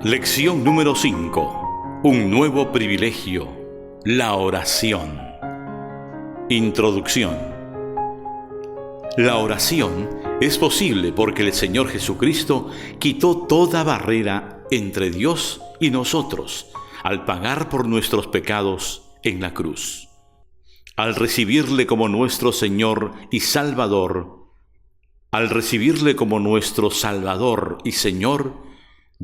Lección número 5. Un nuevo privilegio. La oración. Introducción. La oración es posible porque el Señor Jesucristo quitó toda barrera entre Dios y nosotros al pagar por nuestros pecados en la cruz. Al recibirle como nuestro Señor y Salvador,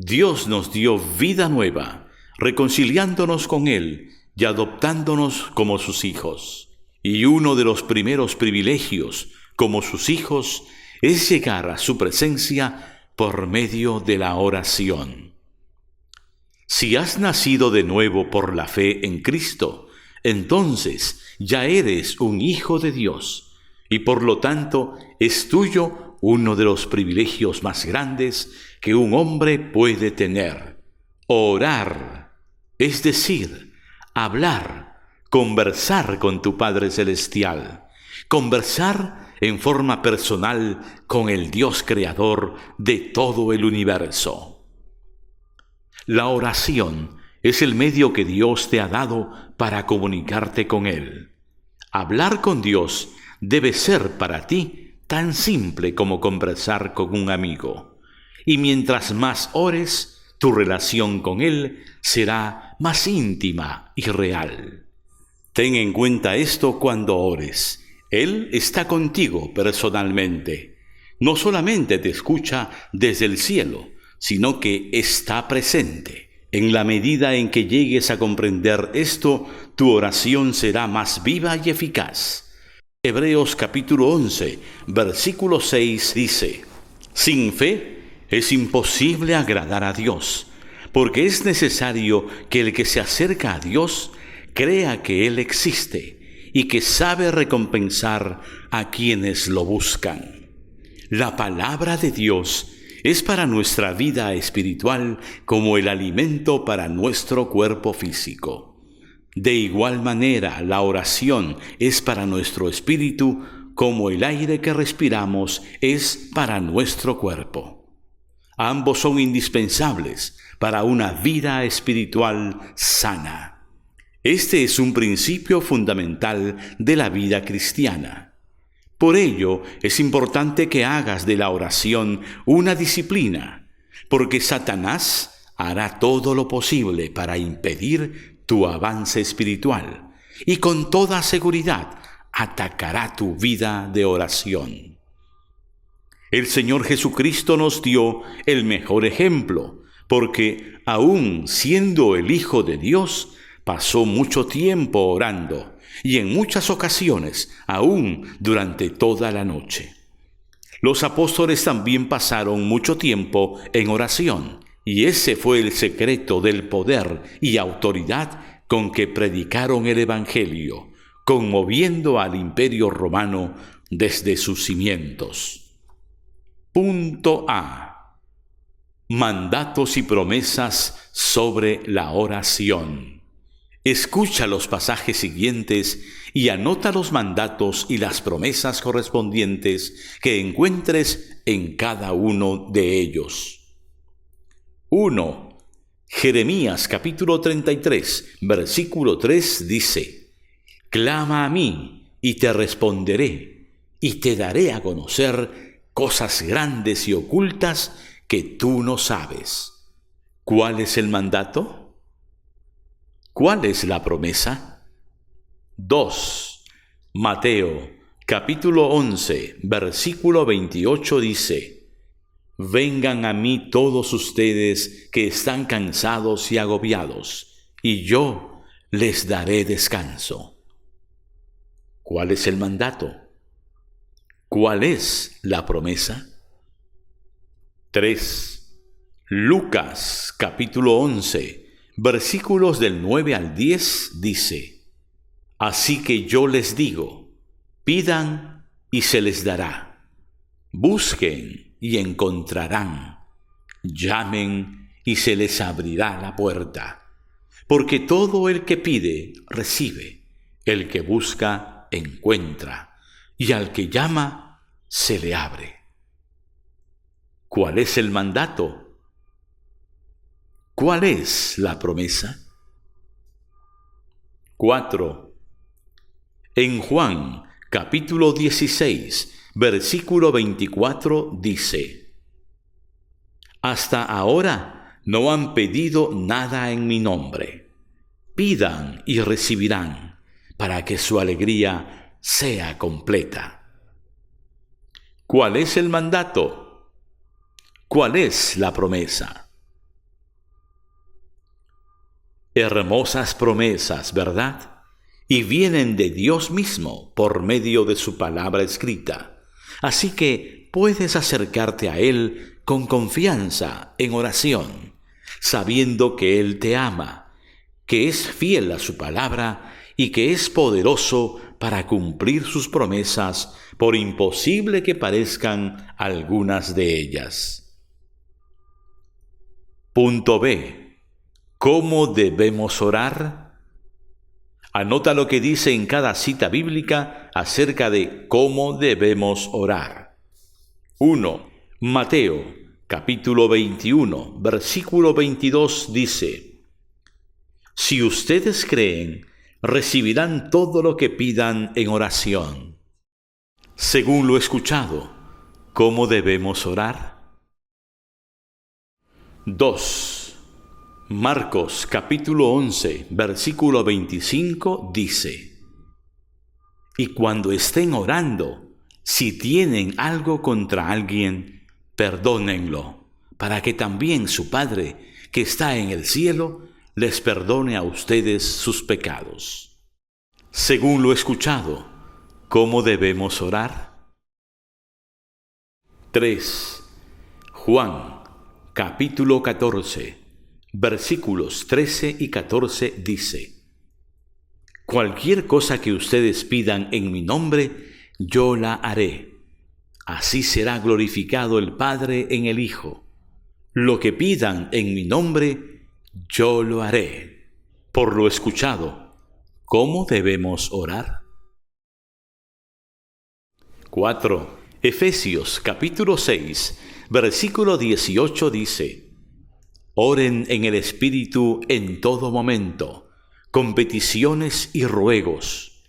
Dios nos dio vida nueva, reconciliándonos con Él y adoptándonos como sus hijos. Y uno de los primeros privilegios como sus hijos es llegar a su presencia por medio de la oración. Si has nacido de nuevo por la fe en Cristo, entonces ya eres un hijo de Dios, y por lo tanto es tuyo uno de los privilegios más grandes que un hombre puede tener: orar, es decir, hablar, conversar con tu Padre Celestial, conversar en forma personal con el Dios creador de todo el universo. La oración es el medio que Dios te ha dado para comunicarte con Él. Hablar con Dios debe ser para ti tan simple como conversar con un amigo. Y mientras más ores, tu relación con Él será más íntima y real. Ten en cuenta esto cuando ores. Él está contigo personalmente. No solamente te escucha desde el cielo, sino que está presente. En la medida en que llegues a comprender esto, tu oración será más viva y eficaz. Hebreos capítulo 11, versículo 6 dice: sin fe es imposible agradar a Dios, porque es necesario que el que se acerca a Dios crea que Él existe y que sabe recompensar a quienes lo buscan. La palabra de Dios es para nuestra vida espiritual como el alimento para nuestro cuerpo físico. De igual manera, la oración es para nuestro espíritu como el aire que respiramos es para nuestro cuerpo. Ambos son indispensables para una vida espiritual sana. Este es un principio fundamental de la vida cristiana. Por ello, es importante que hagas de la oración una disciplina, porque Satanás hará todo lo posible para impedir tu avance espiritual y con toda seguridad atacará tu vida de oración. El Señor Jesucristo nos dio el mejor ejemplo, porque aun siendo el Hijo de Dios, pasó mucho tiempo orando, y en muchas ocasiones, aún durante toda la noche. Los apóstoles también pasaron mucho tiempo en oración, y ese fue el secreto del poder y autoridad con que predicaron el Evangelio, conmoviendo al Imperio Romano desde sus cimientos. Punto A. Mandatos y promesas sobre la oración. Escucha los pasajes siguientes y anota los mandatos y las promesas correspondientes que encuentres en cada uno de ellos. 1. Jeremías capítulo 33, versículo 3 dice: clama a mí y te responderé, y te daré a conocer cosas grandes y ocultas que tú no sabes. ¿Cuál es el mandato? ¿Cuál es la promesa? 2. Mateo, capítulo 11, versículo 28 dice: vengan a mí todos ustedes que están cansados y agobiados, y yo les daré descanso. ¿Cuál es el mandato? ¿Cuál es la promesa? 3. Lucas, capítulo 11, versículos del 9 al 10 dice: así que yo les digo, pidan y se les dará, busquen y encontrarán, llamen y se les abrirá la puerta, porque todo el que pide, recibe, el que busca, encuentra, y al que llama, se le abre. ¿Cuál es el mandato? ¿Cuál es la promesa? 4. En Juan, capítulo 16, versículo 24 dice: Hasta ahora no han pedido nada en mi nombre. Pidan y recibirán, para que su alegría sea completa. ¿Cuál es el mandato? ¿Cuál es la promesa? Hermosas promesas, ¿verdad? Y vienen de Dios mismo por medio de su palabra escrita. Así que puedes acercarte a Él con confianza en oración, sabiendo que Él te ama, que es fiel a su palabra y que es poderoso para cumplir sus promesas, por imposible que parezcan algunas de ellas. Punto B. ¿Cómo debemos orar? Anota lo que dice en cada cita bíblica acerca de cómo debemos orar. 1. Mateo, capítulo 21, versículo 22 dice: Si ustedes creen, recibirán todo lo que pidan en oración. Según lo escuchado, ¿cómo debemos orar? 2. Marcos capítulo 11, versículo 25 dice: Y cuando estén orando, si tienen algo contra alguien, perdónenlo, para que también su Padre, que está en el cielo, les perdone a ustedes sus pecados. Según lo escuchado, ¿cómo debemos orar? 3. Juan capítulo 14, versículos 13 y 14 dice: Cualquier cosa que ustedes pidan en mi nombre, yo la haré. Así será glorificado el Padre en el Hijo. Lo que pidan en mi nombre, yo lo haré. Por lo escuchado, ¿cómo debemos orar? 4. Efesios capítulo 6, versículo 18 dice: Oren en el Espíritu en todo momento, con peticiones y ruegos.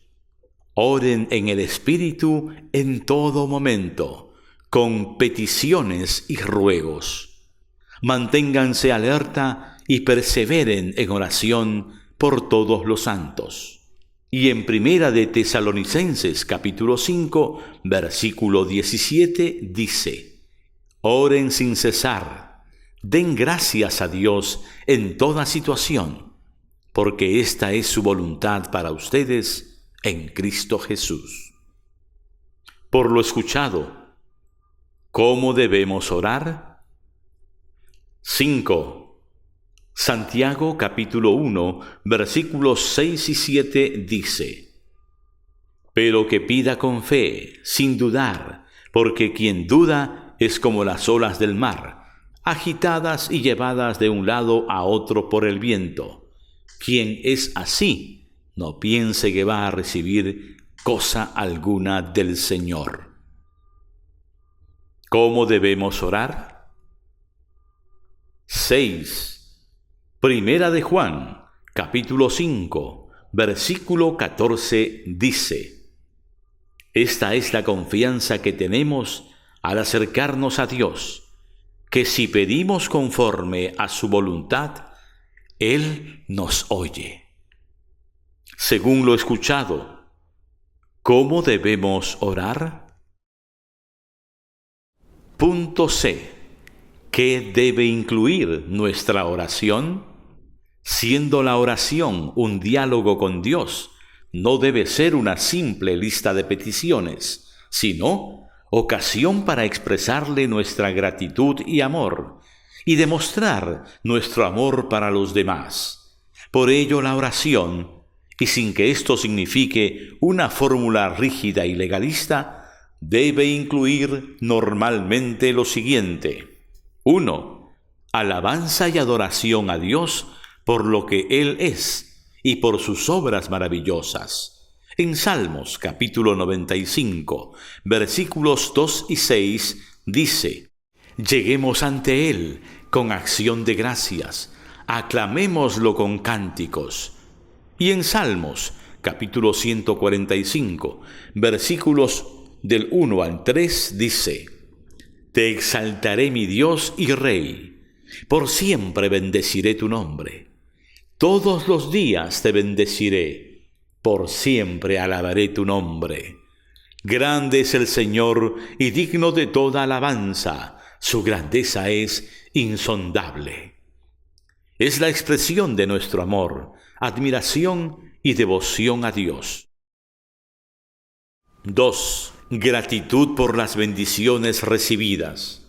Oren en el Espíritu en todo momento, con peticiones y ruegos. Manténganse alerta y perseveren en oración por todos los santos. Y en Primera de Tesalonicenses capítulo 5, versículo 17 dice: Oren sin cesar, den gracias a Dios en toda situación, porque esta es su voluntad para ustedes en Cristo Jesús. Por lo escuchado, ¿cómo debemos orar? 5. Santiago capítulo 1, versículos 6 y 7 dice: Pero que pida con fe, sin dudar, porque quien duda es como las olas del mar, agitadas y llevadas de un lado a otro por el viento. Quien es así, no piense que va a recibir cosa alguna del Señor. ¿Cómo debemos orar? 6. Primera de Juan, capítulo 5, versículo 14 dice: Esta es la confianza que tenemos al acercarnos a Dios, que si pedimos conforme a su voluntad, Él nos oye. Según lo escuchado, ¿cómo debemos orar? Punto C. ¿Qué debe incluir nuestra oración? Siendo la oración un diálogo con Dios, no debe ser una simple lista de peticiones, sino ocasión para expresarle nuestra gratitud y amor, y demostrar nuestro amor para los demás. Por ello la oración, y sin que esto signifique una fórmula rígida y legalista, debe incluir normalmente lo siguiente. 1. Alabanza y adoración a Dios por lo que Él es y por sus obras maravillosas. En Salmos capítulo 95, versículos 2 y 6, dice: Lleguemos ante Él con acción de gracias, aclamémoslo con cánticos. Y en Salmos, capítulo 145, versículos del 1 al 3, dice: Te exaltaré, mi Dios y Rey, por siempre bendeciré tu nombre. Todos los días te bendeciré, por siempre alabaré tu nombre. Grande es el Señor y digno de toda alabanza, su grandeza es insondable. Es la expresión de nuestro amor, admiración y devoción a Dios. 2. Gratitud por las bendiciones recibidas.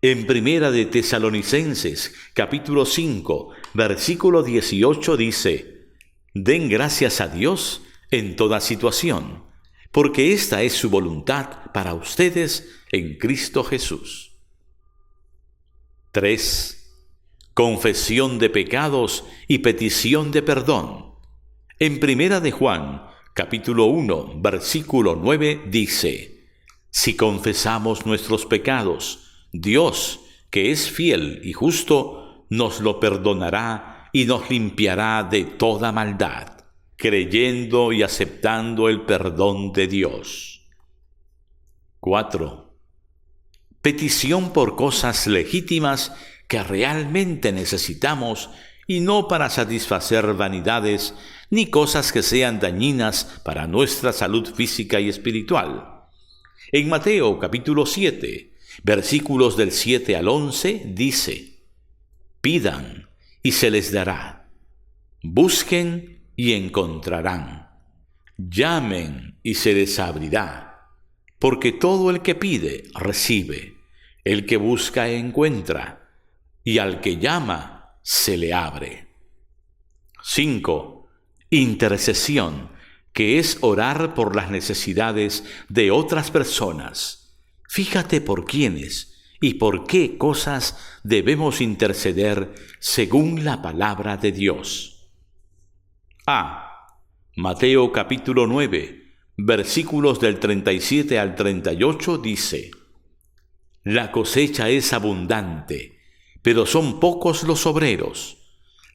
En Primera de Tesalonicenses, capítulo 5, versículo 18 dice: Den gracias a Dios en toda situación, porque esta es su voluntad para ustedes en Cristo Jesús. 3. Confesión de pecados y petición de perdón. En Primera de Juan, capítulo 1, versículo 9 dice: Si confesamos nuestros pecados, Dios, que es fiel y justo, nos lo perdonará y nos limpiará de toda maldad, creyendo y aceptando el perdón de Dios. 4. Petición por cosas legítimas que realmente necesitamos y no para satisfacer vanidades ni cosas que sean dañinas para nuestra salud física y espiritual. En Mateo capítulo 7, versículos del 7 al 11 dice: Pidan y se les dará, busquen y encontrarán, llamen y se les abrirá, porque todo el que pide recibe, el que busca encuentra, y al que llama se le abre. 5. Intercesión, que es orar por las necesidades de otras personas. Fíjate por quiénes y por qué cosas debemos interceder según la palabra de Dios. A. Mateo capítulo 9, versículos del 37 al 38 dice: La cosecha es abundante, pero son pocos los obreros.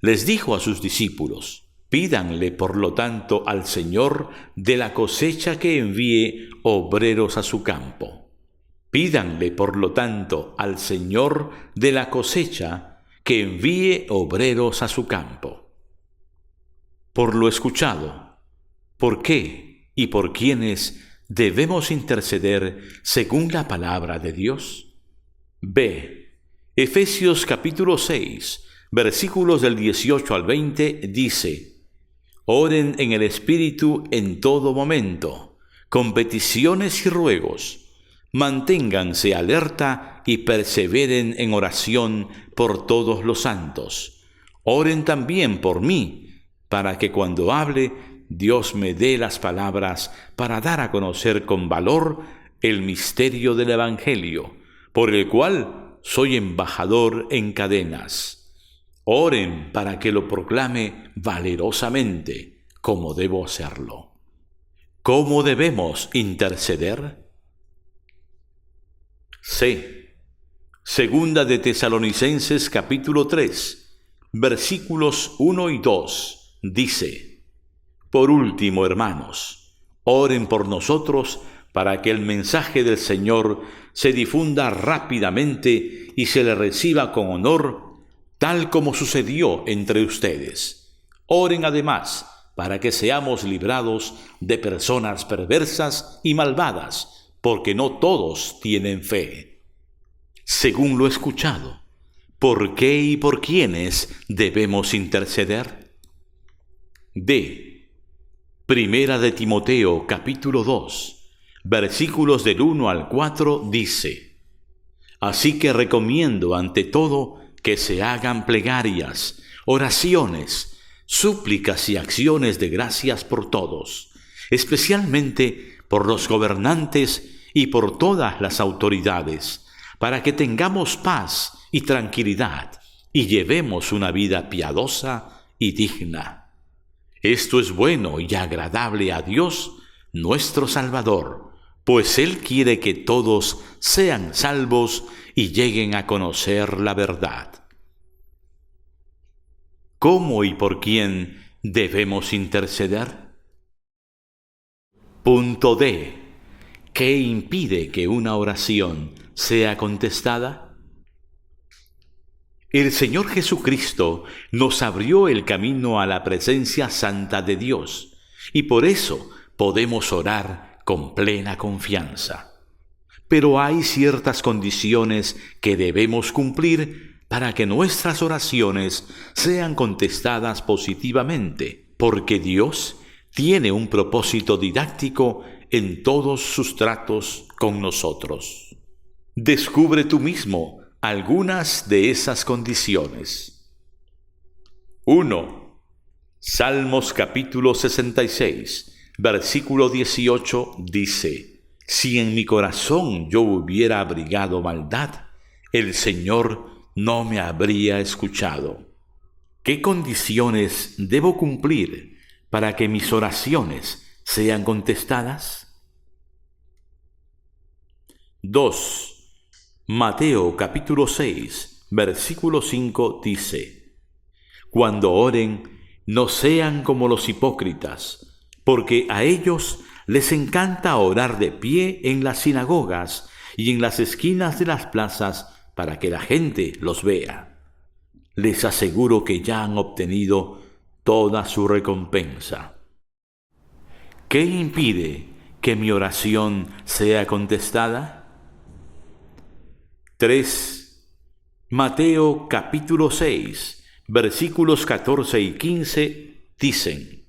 Les dijo a sus discípulos: Pídanle, por lo tanto, al Señor de la cosecha que envíe obreros a su campo. Pídanle, por lo tanto, al Señor de la cosecha que envíe obreros a su campo. Por lo escuchado, ¿por qué y por quiénes debemos interceder según la palabra de Dios? B. Efesios capítulo 6, versículos del 18 al 20 dice: Oren en el Espíritu en todo momento, con peticiones y ruegos. Manténganse alerta y perseveren en oración por todos los santos. Oren también por mí, para que cuando hable, Dios me dé las palabras para dar a conocer con valor el misterio del Evangelio, por el cual soy embajador en cadenas. Oren para que lo proclame valerosamente, como debo hacerlo. ¿Cómo debemos interceder? C. Segunda de Tesalonicenses capítulo 3, versículos 1 y 2, dice: Por último, hermanos, oren por nosotros para que el mensaje del Señor se difunda rápidamente y se le reciba con honor, tal como sucedió entre ustedes. Oren además para que seamos librados de personas perversas y malvadas, porque no todos tienen fe. Según lo escuchado, ¿por qué y por quiénes debemos interceder? D. Primera de Timoteo capítulo 2, versículos del 1 al 4 dice: Así que recomiendo ante todo que se hagan plegarias, oraciones, súplicas y acciones de gracias por todos, especialmente por los gobernantes y por todas las autoridades, para que tengamos paz y tranquilidad y llevemos una vida piadosa y digna. Esto es bueno y agradable a Dios, nuestro Salvador, pues Él quiere que todos sean salvos y lleguen a conocer la verdad. ¿Cómo y por quién debemos interceder? Punto D. ¿Qué impide que una oración sea contestada? El Señor Jesucristo nos abrió el camino a la presencia santa de Dios y por eso podemos orar con plena confianza. Pero hay ciertas condiciones que debemos cumplir para que nuestras oraciones sean contestadas positivamente, porque Dios tiene un propósito didáctico en todos sus tratos con nosotros. Descubre tú mismo algunas de esas condiciones. 1. Salmos capítulo 66, versículo 18 dice: Si en mi corazón yo hubiera abrigado maldad, el Señor no me habría escuchado. ¿Qué condiciones debo cumplir para que mis oraciones sean contestadas? 2. Mateo capítulo 6, versículo 5 dice: Cuando oren, no sean como los hipócritas, porque a ellos les encanta orar de pie en las sinagogas y en las esquinas de las plazas para que la gente los vea. Les aseguro que ya han obtenido toda su recompensa. ¿Qué impide que mi oración sea contestada? 3. Mateo capítulo 6, versículos 14 y 15 dicen: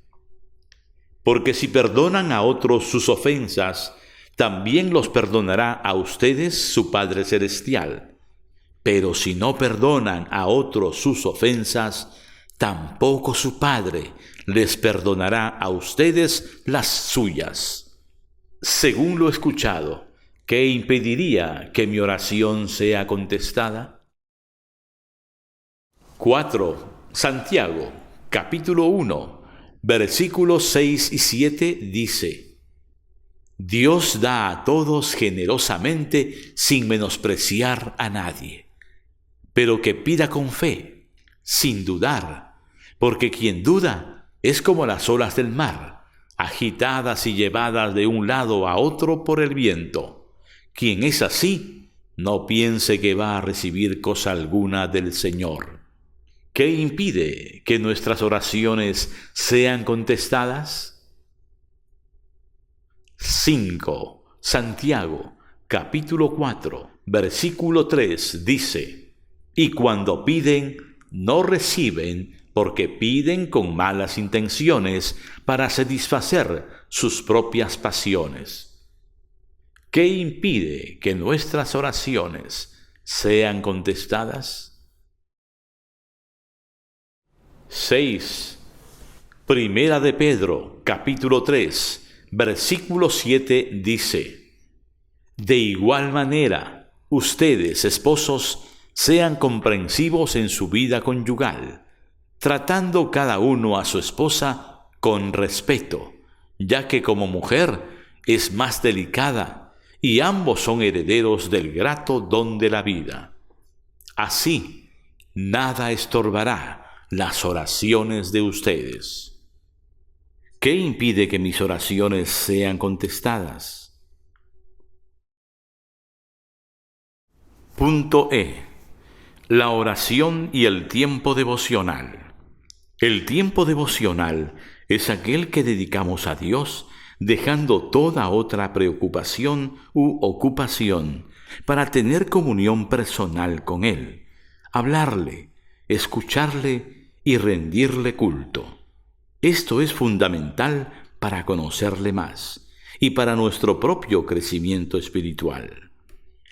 Porque si perdonan a otros sus ofensas, también los perdonará a ustedes su Padre Celestial. Pero si no perdonan a otros sus ofensas, tampoco su Padre les perdonará a ustedes las suyas. Según lo escuchado, ¿qué impediría que mi oración sea contestada? 4. Santiago, capítulo 1, versículos 6 y 7 dice: Dios da a todos generosamente sin menospreciar a nadie, pero que pida con fe, sin dudar, porque quien duda es como las olas del mar, agitadas y llevadas de un lado a otro por el viento. Quien es así, no piense que va a recibir cosa alguna del Señor. ¿Qué impide que nuestras oraciones sean contestadas? 5. Santiago, capítulo 4, versículo 3 dice: Y cuando piden, no reciben, porque piden con malas intenciones para satisfacer sus propias pasiones. ¿Qué impide que nuestras oraciones sean contestadas? 6. Primera de Pedro, capítulo 3, versículo 7 dice: De igual manera, ustedes, esposos, sean comprensivos en su vida conyugal, tratando cada uno a su esposa con respeto, ya que como mujer es más delicada y ambos son herederos del grato don de la vida. Así, nada estorbará las oraciones de ustedes. ¿Qué impide que mis oraciones sean contestadas? Punto E. La oración y el tiempo devocional. El tiempo devocional es aquel que dedicamos a Dios dejando toda otra preocupación u ocupación para tener comunión personal con Él, hablarle, escucharle y rendirle culto. Esto es fundamental para conocerle más y para nuestro propio crecimiento espiritual.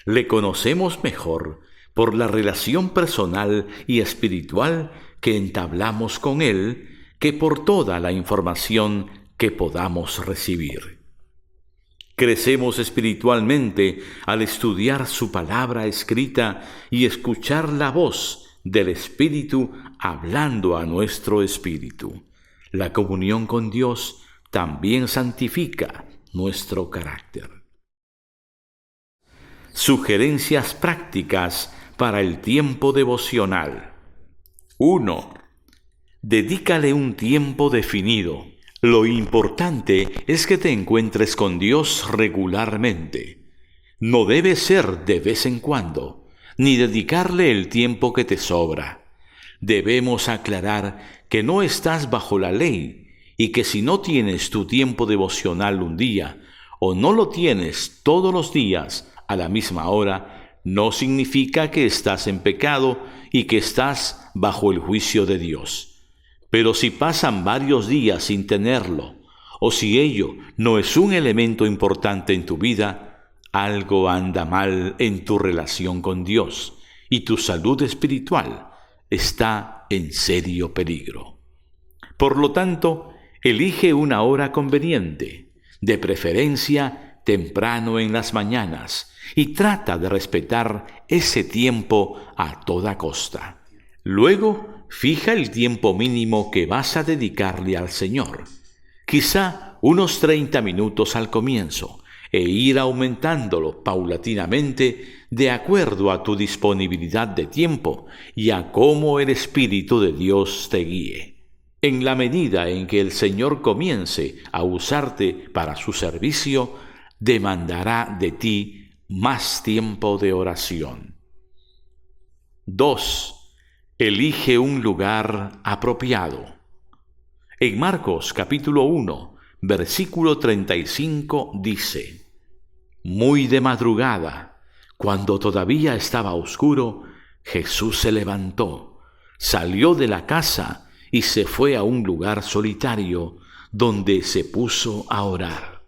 Le conocemos mejor por la relación personal y espiritual que entablamos con Él que por toda la información que podamos recibir. Crecemos espiritualmente al estudiar su palabra escrita y escuchar la voz del Espíritu hablando a nuestro espíritu. La comunión con Dios también santifica nuestro carácter. Sugerencias prácticas para el tiempo devocional. 1. Dedícale un tiempo definido. Lo importante es que te encuentres con Dios regularmente. No debe ser de vez en cuando, ni dedicarle el tiempo que te sobra. Debemos aclarar que no estás bajo la ley y que si no tienes tu tiempo devocional un día o no lo tienes todos los días a la misma hora, no significa que estás en pecado y que estás bajo el juicio de Dios. Pero si pasan varios días sin tenerlo, o si ello no es un elemento importante en tu vida, algo anda mal en tu relación con Dios y tu salud espiritual está en serio peligro. Por lo tanto, elige una hora conveniente, de preferencia temprano en las mañanas, y trata de respetar ese tiempo a toda costa. Luego, fija el tiempo mínimo que vas a dedicarle al Señor. Quizá unos 30 minutos al comienzo, e ir aumentándolo paulatinamente de acuerdo a tu disponibilidad de tiempo y a cómo el Espíritu de Dios te guíe. En la medida en que el Señor comience a usarte para su servicio, demandará de ti más tiempo de oración. 2. Elige un lugar apropiado. En Marcos capítulo 1, versículo 35 dice: Muy de madrugada, cuando todavía estaba oscuro, Jesús se levantó, salió de la casa y se fue a un lugar solitario, donde se puso a orar.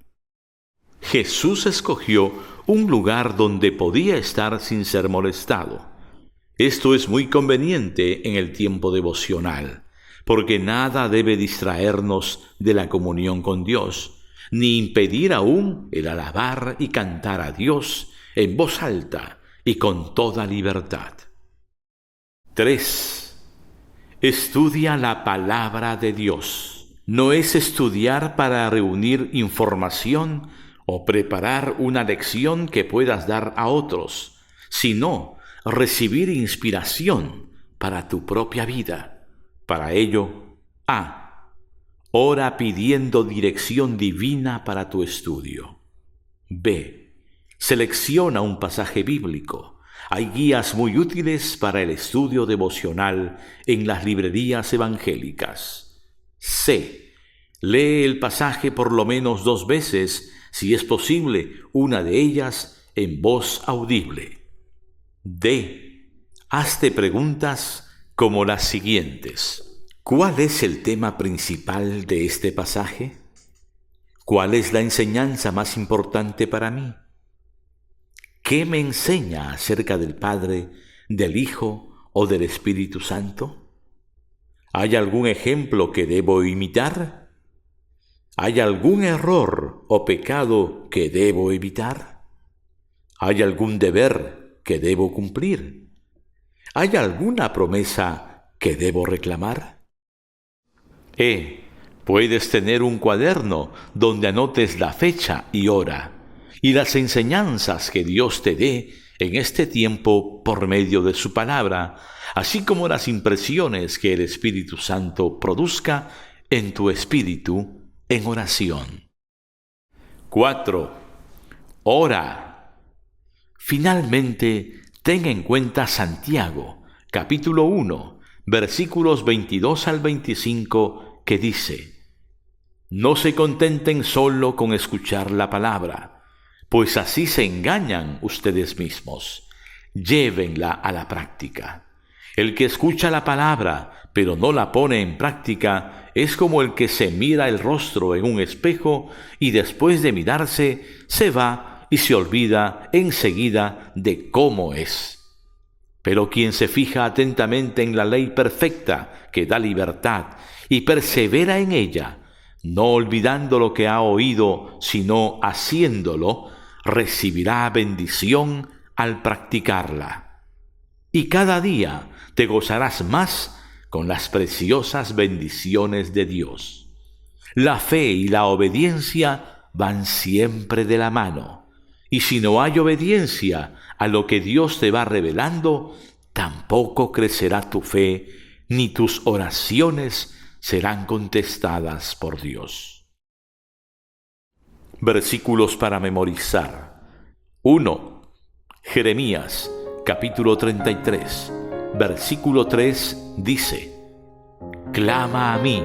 Jesús escogió un lugar donde podía estar sin ser molestado. Esto es muy conveniente en el tiempo devocional, porque nada debe distraernos de la comunión con Dios, ni impedir aún el alabar y cantar a Dios en voz alta y con toda libertad. 3. Estudia la palabra de Dios. No es estudiar para reunir información o preparar una lección que puedas dar a otros, sino recibir inspiración para tu propia vida. Para ello, ora pidiendo dirección divina para tu estudio. B. Selecciona un pasaje bíblico. Hay guías muy útiles para el estudio devocional en las librerías evangélicas. C. Lee el pasaje por lo menos 2 veces, si es posible, una de ellas en voz audible. D. Hazte preguntas como las siguientes. ¿Cuál es el tema principal de este pasaje? ¿Cuál es la enseñanza más importante para mí? ¿Qué me enseña acerca del Padre, del Hijo o del Espíritu Santo? ¿Hay algún ejemplo que debo imitar? ¿Hay algún error o pecado que debo evitar? ¿Hay algún deber que debo cumplir? ¿Hay alguna promesa que debo reclamar? Puedes tener un cuaderno donde anotes la fecha y hora y las enseñanzas que Dios te dé en este tiempo por medio de su palabra, así como las impresiones que el Espíritu Santo produzca en tu espíritu en oración. 4. Ora. Finalmente, ten en cuenta Santiago, capítulo 1, versículos 22 al 25, que dice: No se contenten solo con escuchar la palabra, pues así se engañan ustedes mismos. Llévenla a la práctica. El que escucha la palabra, pero no la pone en práctica, es como el que se mira el rostro en un espejo y después de mirarse, se va y se olvida enseguida de cómo es. Pero quien se fija atentamente en la ley perfecta que da libertad y persevera en ella, no olvidando lo que ha oído, sino haciéndolo, recibirá bendición al practicarla. Y cada día te gozarás más con las preciosas bendiciones de Dios. La fe y la obediencia van siempre de la mano. Y si no hay obediencia a lo que Dios te va revelando, tampoco crecerá tu fe ni tus oraciones serán contestadas por Dios. Versículos para memorizar. 1. Jeremías, capítulo 33, versículo 3 dice: Clama a mí,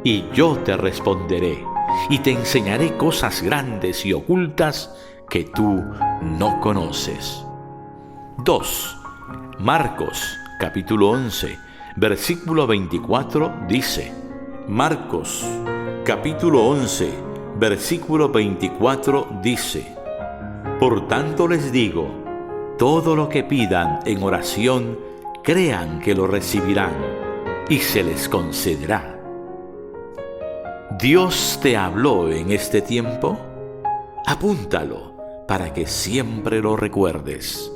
y yo te responderé, y te enseñaré cosas grandes y ocultas que tú no conoces. 2. Marcos, capítulo 11, versículo 24 dice: Marcos, capítulo 11, versículo 24 dice: Por tanto les digo, todo lo que pidan en oración, crean que lo recibirán, y se les concederá. ¿Dios te habló en este tiempo? Apúntalo para que siempre lo recuerdes.